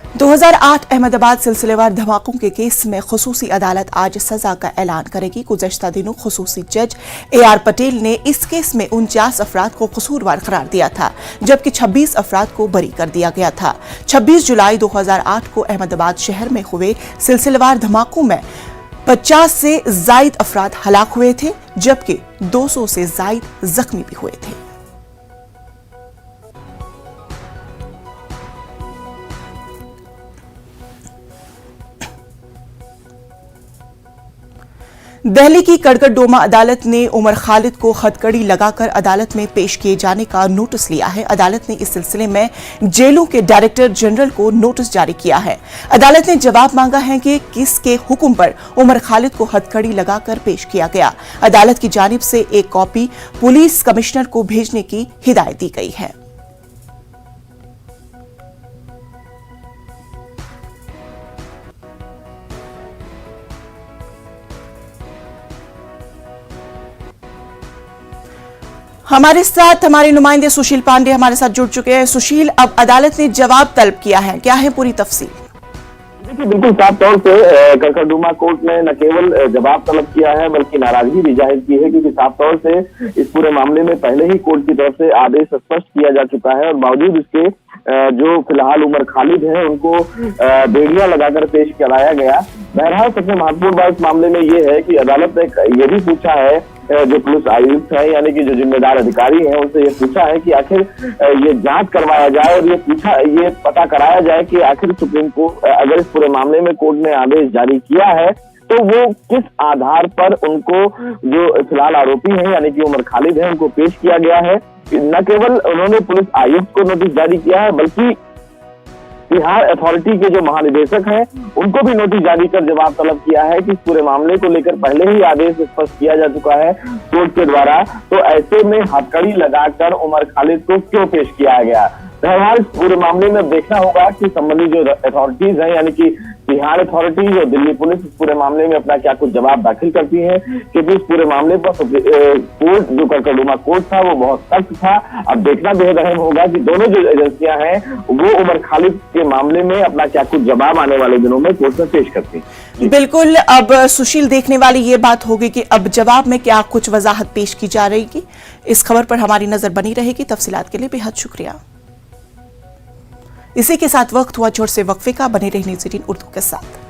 2008 अहमदाबाद सिलसिलेवार धमाकों के केस में खुसूसी अदालत आज सजा का ऐलान करेगी। गुज़श्ता दिनों खुसूसी जज AR पटेल ने इस केस में 49 अफराद को कसूरवार करार दिया था, जबकि 26 अफराद को बरी कर दिया गया था। 26 जुलाई 2008 को अहमदाबाद शहर में हुए सिलसिलेवार धमाकों में 50 से जायद अफराद हलाक हुए थे, जबकि 200 से जायद जख्मी भी हुए थे। दिल्ली की कड़कड़डोमा अदालत ने उमर खालिद को हथकड़ी लगाकर अदालत में पेश किए जाने का नोटिस लिया है। अदालत ने इस सिलसिले में जेलों के डायरेक्टर जनरल को नोटिस जारी किया है। अदालत ने जवाब मांगा है कि किसके हुक्म पर उमर खालिद को हथकड़ी लगाकर पेश किया गया। अदालत की जानिब से एक कॉपी पुलिस कमिश्नर को भेजने की हिदायत दी गई है। हमारे साथ हमारे नुमाइंदे सुशील पांडे हमारे साथ जुड़ चुके हैं। सुशील, अब अदालत ने जवाब तलब किया है, क्या है पूरी तफसील? देखिए, बिल्कुल साफ तौर से कड़कड़डोमा कोर्ट ने न केवल जवाब तलब किया है बल्कि नाराजगी भी जाहिर की है, क्योंकि साफ तौर से इस पूरे मामले में पहले ही कोर्ट की तरफ से आदेश स्पष्ट किया जा चुका है और बावजूद इसके जो फिलहाल उमर खालिद है उनको बेड़ियां लगाकर पेश कराया गया। बहरहाल सबसे महत्वपूर्ण बात इस मामले में ये है कि अदालत ने ये भी पूछा है, जो पुलिस आयुक्त है यानी कि जो जिम्मेदार अधिकारी हैं उनसे ये पूछा है कि आखिर ये जांच करवाया जाए और ये पता कराया जाए कि आखिर सुप्रीम कोर्ट अगर इस पूरे मामले में कोर्ट ने आदेश जारी किया है तो वो किस आधार पर उनको जो फिलहाल आरोपी हैं यानी कि उमर खालिद है उनको पेश किया गया है। न केवल उन्होंने पुलिस आयुक्त को नोटिस जारी किया है बल्कि बिहार अथॉरिटी के जो महानिदेशक हैं उनको भी नोटिस जारी कर जवाब तलब किया है कि इस पूरे मामले को लेकर पहले ही आदेश स्पष्ट किया जा चुका है कोर्ट के द्वारा, तो ऐसे में हथकड़ी लगाकर उमर खालिद को क्यों पेश किया गया। बहरहाल इस पूरे मामले में देखना होगा कि संबंधित जो अथॉरिटीज हैं यानी कि बिहार अथॉरिटीज और दिल्ली पुलिस इस पूरे मामले में अपना क्या कुछ जवाब दाखिल करती है, क्योंकि इस पूरे मामले पर कोर्ट जो कड़कड़डोमा कोर्ट था वो बहुत सख्त था। अब देखना बेहद अहम होगा कि दोनों जो एजेंसियां हैं वो उमर खालिद के मामले में अपना क्या कुछ जवाब आने वाले दिनों में कोर्ट में पेश करती है। बिल्कुल, अब सुशील देखने वाली ये बात होगी कि अब जवाब में क्या कुछ वजाहत पेश की जा रही है। इस खबर पर हमारी नजर बनी रहेगी। तफसीलात के लिए बेहद शुक्रिया। इसी के साथ वक्त हुआ छोर से वक्फे का। बने रहने ज़रीन उर्दू के साथ।